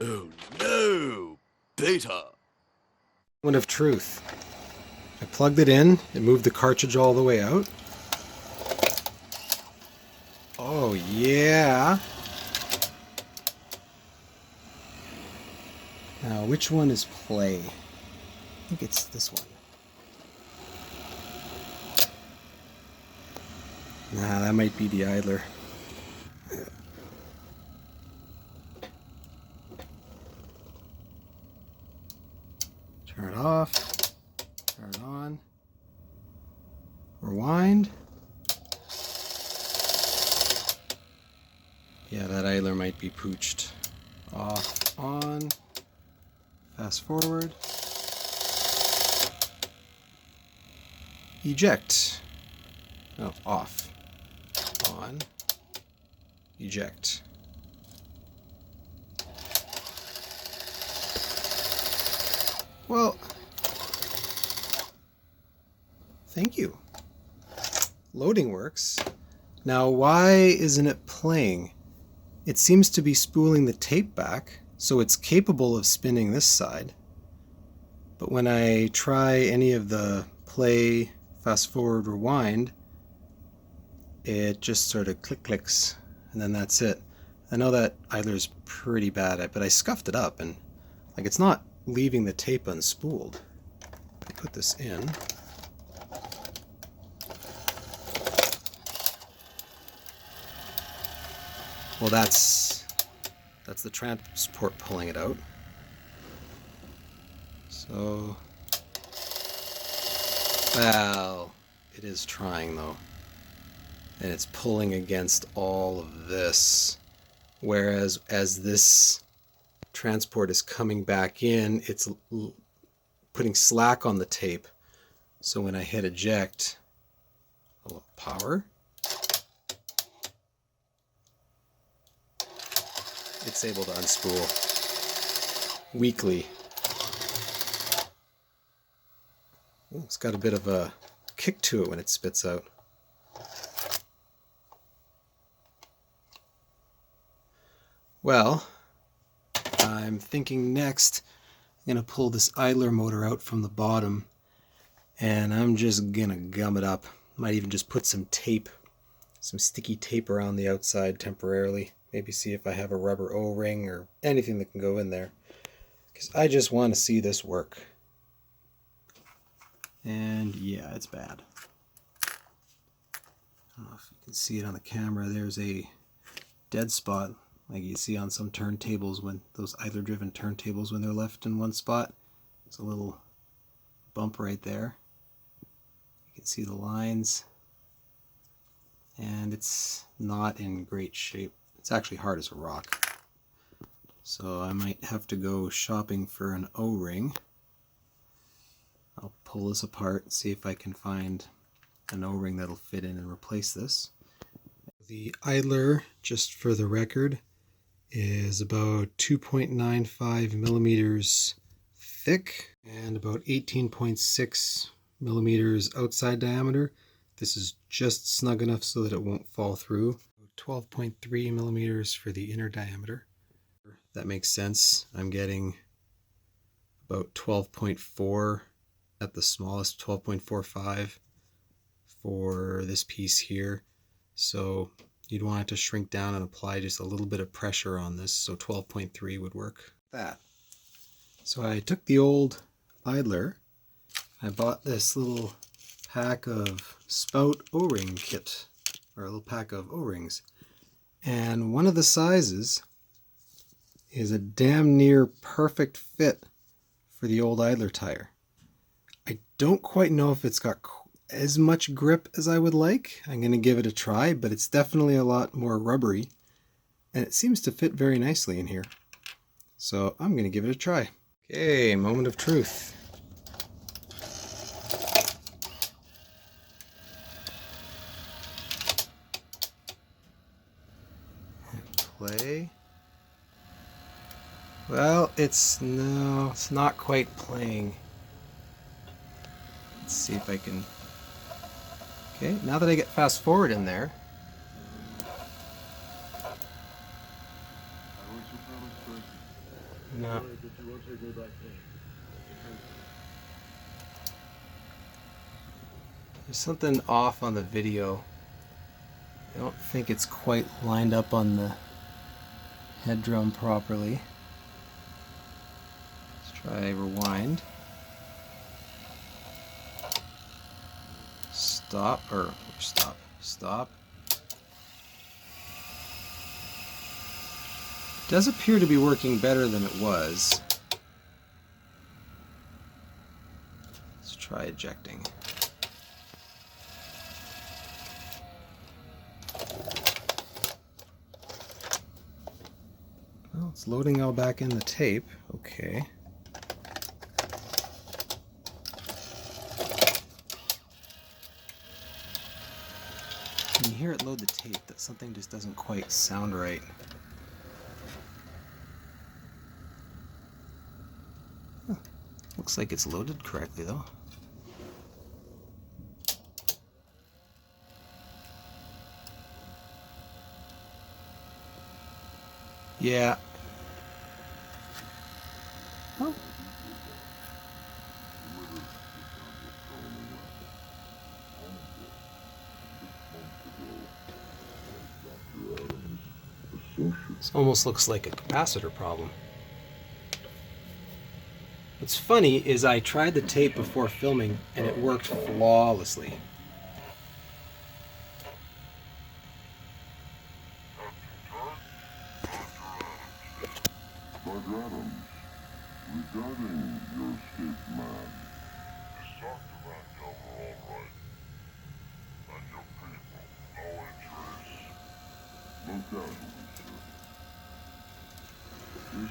Oh no! Beta! Moment of truth. I plugged it in, it moved the cartridge all the way out. Oh yeah! Now which one is play? I think it's this one. Nah, that might be the idler. Turn it off. Turn it on. Rewind. Yeah, that idler might be pooched. Off, on. Fast forward. Eject. No, off. On. Eject. Well, thank you. Loading works. Now, why isn't it playing? It seems to be spooling the tape back, so it's capable of spinning this side. But when I try any of the play, fast forward, rewind, it just sort of clicks, and then that's it. I know that idler's pretty bad at it, but I scuffed it up, and like it's not leaving the tape unspooled. I put this in. Well, that's the transport pulling it out. So, well, it is trying though. And it's pulling against all of this. Whereas as this transport is coming back in, it's putting slack on the tape. So when I hit eject, a little power, it's able to unspool weakly. Ooh, it's got a bit of a kick to it when it spits out. Well, I'm thinking next I'm going to pull this idler motor out from the bottom, and I'm just going to gum it up. Might even just put some tape, some sticky tape around the outside temporarily. Maybe see if I have a rubber O-ring or anything that can go in there, because I just want to see this work. And yeah, it's bad. I don't know if you can see it on the camera. There's a dead spot like you see on some turntables, when those idler driven turntables, when they're left in one spot. There's a little bump right there. You can see the lines, and it's not in great shape. It's actually hard as a rock. So I might have to go shopping for an O-ring. I'll pull this apart and see if I can find an O-ring that'll fit in and replace this. The idler, just for the record, is about 2.95 millimeters thick and about 18.6 millimeters outside diameter. This is just snug enough so that it won't fall through. 12.3 millimeters for the inner diameter. That makes sense. I'm getting about 12.4 at the smallest, 12.45 for this piece here. So you'd want it to shrink down and apply just a little bit of pressure on this, so 12.3 would work. That. So I took the old idler, I bought this little pack of spout O-ring kit, or a little pack of O-rings, and one of the sizes is a damn near perfect fit for the old idler tire. I don't quite know if it's got as much grip as I would like. I'm going to give it a try, but it's definitely a lot more rubbery, and it seems to fit very nicely in here. So I'm going to give it a try. Okay, moment of truth. Play. Well, it's not quite playing. Let's see if I can. Okay, now that I get fast forward in there, No. There's something off on the video. I don't think it's quite lined up on the head drum properly. Let's try rewind. Stop. Stop. It does appear to be working better than it was. Let's try ejecting. Well, it's loading all back in the tape. Okay. When you hear it load the tape, that something just doesn't quite sound right. Huh. Looks like it's loaded correctly though. Yeah. Oh. This almost looks like a capacitor problem. What's funny is I tried the tape before filming and it worked flawlessly. Regarding your escaped man, is Dr. Mandela all right? And your people, no injuries? No casualties, sir. This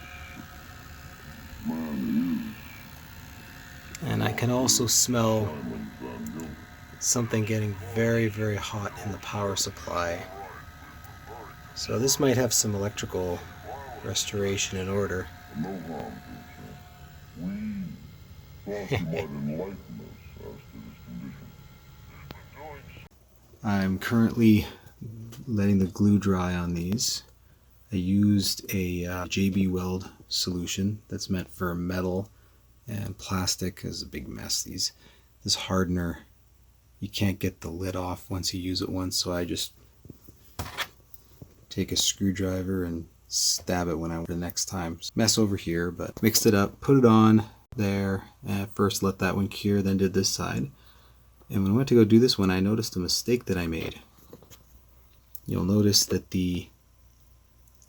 man And I can also smell Simon Van Gilbert. something getting very, very hot in the power supply. So this might have some electrical restoration in order. No harm to him, sir. We thought you might enlighten us as to his condition. I'm currently letting the glue dry on these. I used a JB Weld solution that's meant for metal and plastic. Is a big mess. This hardener, you can't get the lid off once you use it once, so I just take a screwdriver and stab it when I the next time. Mess over here, but mixed it up, put it on there, and first let that one cure, then did this side. And when I went to go do this one, I noticed a mistake that I made. You'll notice that the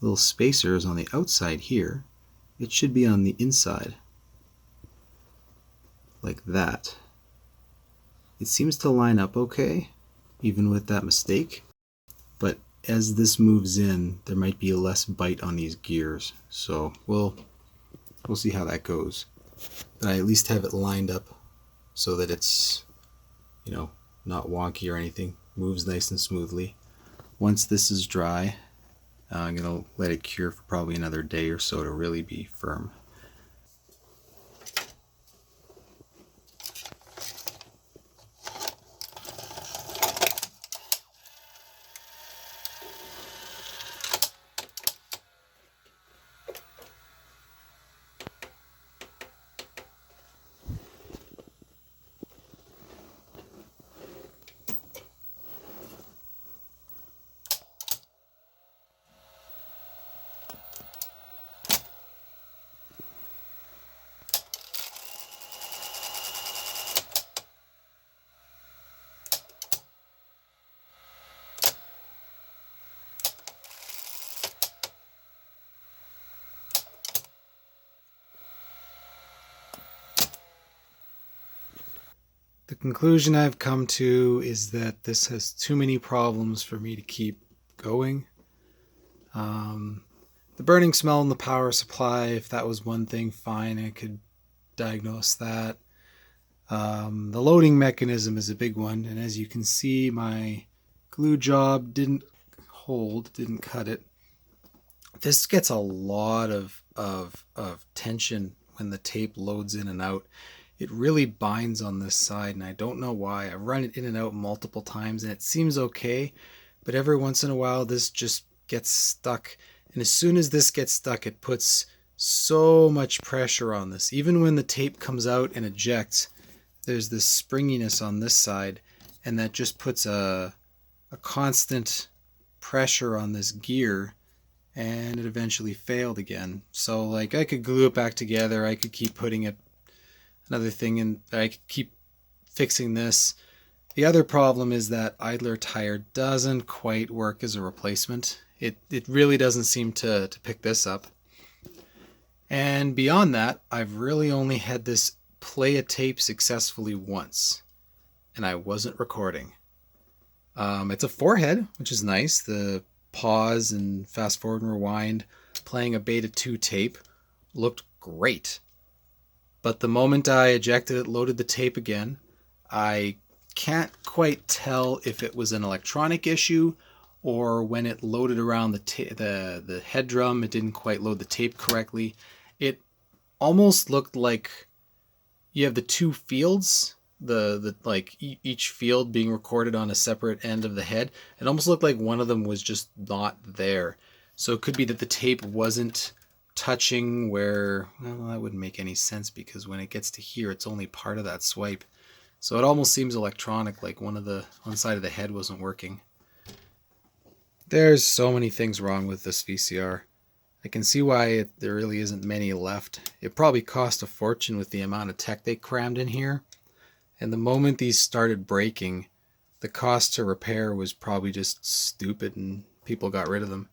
little spacer is on the outside here. It should be on the inside, like that. It seems to line up okay, even with that mistake, but as this moves in, there might be a less bite on these gears. So we'll see how that goes. But I at least have it lined up so that it's, you know, not wonky or anything. Moves nice and smoothly. Once this is dry, I'm going to let it cure for probably another day or so to really be firm. The conclusion I've come to is that this has too many problems for me to keep going. The burning smell in the power supply, if that was one thing, fine, I could diagnose that. The loading mechanism is a big one, and as you can see, my glue job didn't cut it. This gets a lot of tension when the tape loads in and out. It really binds on this side, and I don't know why. I've run it in and out multiple times, and it seems okay, but every once in a while this just gets stuck. And as soon as this gets stuck, it puts so much pressure on this. Even when the tape comes out and ejects, there's this springiness on this side, and that just puts a constant pressure on this gear, and it eventually failed again. So like I could glue it back together, I could keep putting it another thing in, I could keep fixing this. The other problem is that idler tire doesn't quite work as a replacement. It really doesn't seem to pick this up. And beyond that, I've really only had this play a tape successfully once, and I wasn't recording. It's a 4-head, which is nice. The pause and fast forward and rewind, playing a Beta.2 tape, looked great. But the moment I ejected it, loaded the tape again, I can't quite tell if it was an electronic issue or when it loaded around the head drum, it didn't quite load the tape correctly. It almost looked like you have the two fields, each field being recorded on a separate end of the head. It almost looked like one of them was just not there. So it could be that the tape wasn't touching where, well, that wouldn't make any sense because when it gets to here, it's only part of that swipe. So it almost seems electronic, like one side of the head wasn't working. There's so many things wrong with this VCR. I can see why there really isn't many left. It probably cost a fortune with the amount of tech they crammed in here. And the moment these started breaking, the cost to repair was probably just stupid and people got rid of them.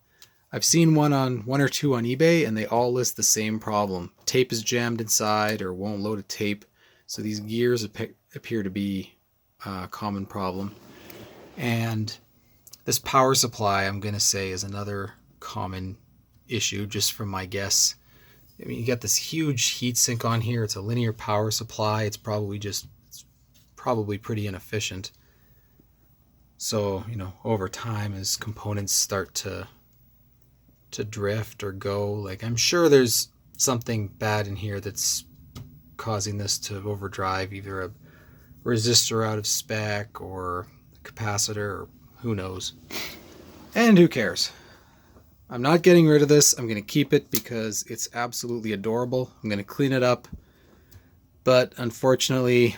I've seen one or two on eBay and they all list the same problem. Tape is jammed inside or won't load a tape. So these gears appear to be a common problem. And this power supply, I'm going to say, is another common issue, just from my guess. I mean, you got this huge heatsink on here. It's a linear power supply. It's probably pretty inefficient. So, over time, as components start to drift or go, like I'm sure there's something bad in here that's causing this to overdrive, either a resistor out of spec or a capacitor, or who knows. And who cares? I'm not getting rid of this. I'm going to keep it because it's absolutely adorable. I'm going to clean it up. But unfortunately,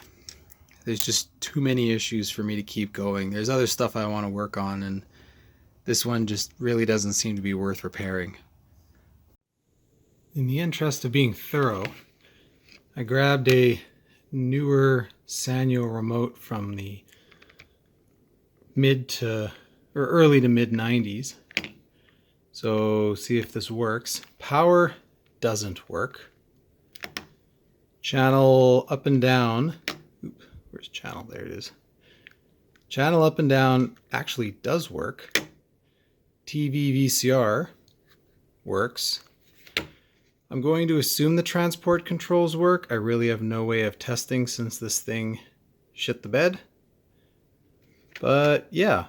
there's just too many issues for me to keep going. There's other stuff I want to work on, and this one just really doesn't seem to be worth repairing. In the interest of being thorough, I grabbed a newer Sanyo remote from the early to mid 90s. So see if this works. Power doesn't work. Channel up and down. Where's channel? There it is. Channel up and down actually does work. TV VCR works. I'm going to assume the transport controls work. I really have no way of testing since this thing shit the bed. But yeah,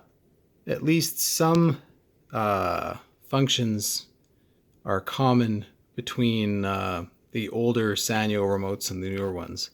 at least some functions are common between the older Sanyo remotes and the newer ones.